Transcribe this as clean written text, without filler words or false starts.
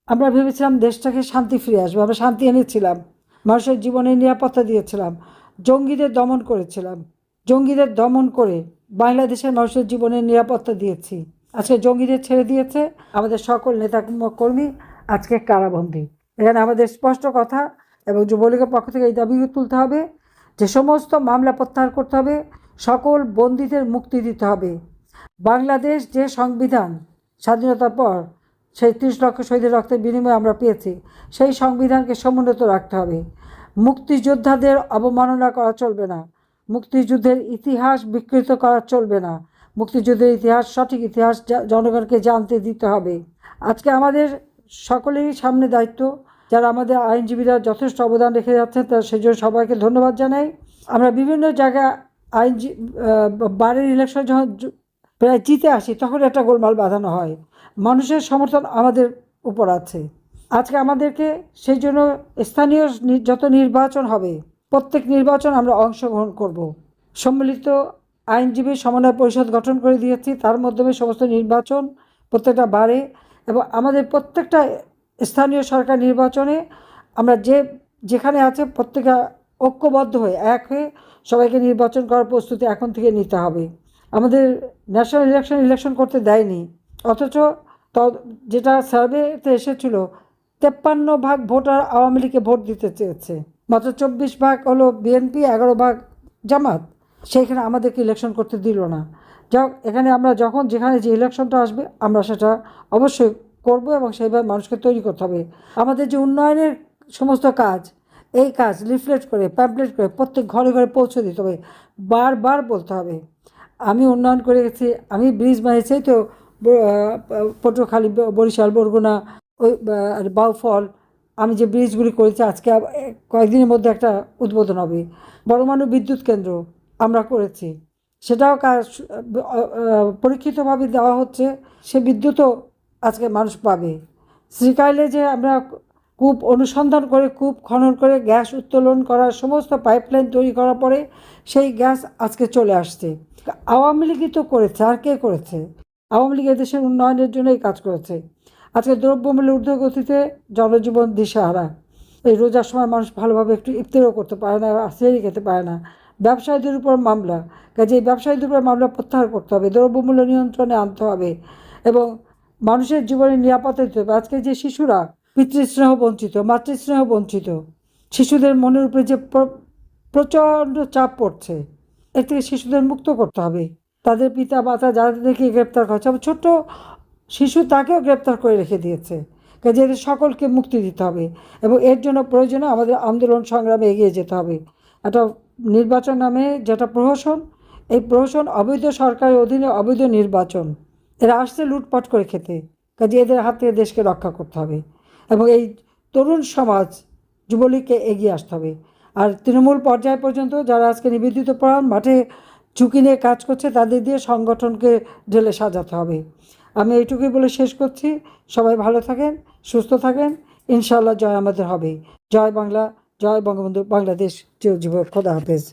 আমরা ভেবেছিলাম দেশটাকে শান্তি ফিরে আসবে, আমরা শান্তি এনেছিলাম, মানুষের জীবনের নিরাপত্তা দিয়েছিলাম, জঙ্গিদের দমন করেছিলাম, জঙ্গিদের দমন করে বাংলাদেশের মানুষের জীবনের নিরাপত্তা দিয়েছি। আজকে জঙ্গিদের ছেড়ে দিয়েছে, আমাদের সকল নেতা কর্মী আজকে কারাবন্দী। এখানে আমাদের স্পষ্ট কথা এবং যুবলীগের পক্ষ থেকে এই দাবি তুলতে হবে যে সমস্ত মামলা প্রত্যাহার করতে হবে, সকল বন্দীদের মুক্তি দিতে হবে। বাংলাদেশ যে সংবিধান স্বাধীনতার পর সেই 30 লক্ষ শহীদের রক্তের বিনিময়ে আমরা পেয়েছি, সেই সংবিধানকে সমুন্নত রাখতে হবে। মুক্তিযোদ্ধাদের অবমাননা করা চলবে না, মুক্তিযুদ্ধের ইতিহাস বিকৃত করা চলবে না, মুক্তিযুদ্ধের ইতিহাস, সঠিক ইতিহাস জনগণকে জানতে দিতে হবে। আজকে আমাদের সকলেরই সামনে দায়িত্ব, যারা আমাদের আইনজীবীরা যথেষ্ট অবদান রেখে যাচ্ছেন তার সেজন্য সবাইকে ধন্যবাদ জানাই। আমরা বিভিন্ন জায়গায় বারের ইলেকশন যখন প্রায় জিতে আসি তখন একটা গোলমাল বাঁধানো হয়, মানুষের সমর্থন আমাদের উপর আছে। আজকে আমাদেরকে সেই জন্য স্থানীয় যত নির্বাচন হবে প্রত্যেক নির্বাচন আমরা অংশগ্রহণ করব। সম্মিলিত আইনজীবী সমন্বয় পরিষদ গঠন করে দিয়েছি, তার মাধ্যমে সমস্ত নির্বাচন প্রত্যেকটা বারে এবং আমাদের প্রত্যেকটা স্থানীয় সরকার নির্বাচনে আমরা যেখানে আছে প্রত্যেকটা ঐক্যবদ্ধ হয়ে এক হয়ে সবাইকে নির্বাচন করার প্রস্তুতি এখন থেকে নিতে হবে। আমাদের ন্যাশনাল ইলেকশন করতে দেয়নি, অথচ যেটা সার্ভেতে এসেছিল 53% ভোটার আওয়ামী লীগকে ভোট দিতে চেয়েছে, মাত্র 24% হলো বিএনপি, 11% জামাত। সেইখানে আমাদেরকে ইলেকশন করতে দিল না। এখানে আমরা যখন যেখানে যে ইলেকশনটা আসবে আমরা সেটা অবশ্যই করব এবং সেইভাবে মানুষকে তৈরি করতে হবে। আমাদের যে উন্নয়নের সমস্ত কাজ, এই কাজ লিফলেট করে প্যাম্পলেট করে প্রত্যেক ঘরে ঘরে পৌঁছে দিতে হবে, বারবার বলতে হবে। আমি উন্নয়ন করে গেছি, আমি ব্রিজ বানিয়েছি, তো পটুয়াখালী, বরিশাল, বরগুনা, ওই বাউফল, আমি যে ব্রিজগুলি করেছি আজকে কয়েকদিনের মধ্যে একটা উদ্বোধন হবে। পরমাণু বিদ্যুৎ কেন্দ্র আমরা করেছি, সেটাও কাজ পরীক্ষিতভাবে দেওয়া হচ্ছে, সে বিদ্যুৎও আজকে মানুষ পাবে। শ্রীকাইলে যে আমরা কূপ অনুসন্ধান করে কূপ খনন করে গ্যাস উত্তোলন করার সমস্ত পাইপলাইন তৈরি করার পরে সেই গ্যাস আজকে চলে আসছে। আওয়ামী লীগই তো করেছে, আর কে করেছে? আওয়ামী লীগ দেশের উন্নয়নের জন্যই কাজ করেছে। আজকে দ্রব্যমূল্যের ঊর্ধ্বগতিতে জনজীবন দিশাহারা, এই রোজার সময় মানুষ ভালোভাবে একটু ইফতারও করতে পারে না, সেহরি খেতে পারে না। ব্যবসায়ীদের উপর মামলা, কাজে এই ব্যবসায়ীদের উপর মামলা প্রত্যাহার করতে হবে, দ্রব্যমূল্য নিয়ন্ত্রণে আনতে হবে এবং মানুষের জীবনের নিরাপত্তা দিতে হবে। আজকে যে শিশুরা পিতৃস্নেহ বঞ্চিত, মাতৃস্নেহ বঞ্চিত, শিশুদের মনের উপরে যে প্রচণ্ড চাপ পড়ছে, এর থেকে শিশুদের মুক্ত করতে হবে। তাদের পিতা মাতা যাদেরকে গ্রেপ্তার করেছে, ছোট্ট শিশু তাকেও গ্রেপ্তার করে রেখে দিয়েছে, কাজে এদের সকলকে মুক্তি দিতে হবে এবং এর জন্য প্রয়োজনে আমাদের আন্দোলন সংগ্রামে এগিয়ে যেতে হবে। একটা নির্বাচন নামে যেটা প্রহসন, এই প্রহসন অবৈধ সরকারের অধীনে অবৈধ নির্বাচন, এরা আসছে লুটপাট করে খেতে, কাজে এদের হাত থেকে দেশকে রক্ষা করতে হবে এবং এই তরুণ সমাজ যুবলীগকে এগিয়ে আসতে হবে। আর তৃণমূল পর্যায় পর্যন্ত যারা আজকে নিবেদিত প্রাণ মাঠে ঝুঁকি নিয়ে কাজ করছে তাদের দিয়ে সংগঠনকে ঢেলে সাজাতে হবে। আমি এইটুকুই বলে শেষ করছি। সবাই ভালো থাকেন, সুস্থ থাকেন, ইনশাআল্লাহ জয় আমাদের হবে। জয় বাংলা, জয় বঙ্গবন্ধু, বাংলাদেশ চিরজীবন। খোদা হাফেজ।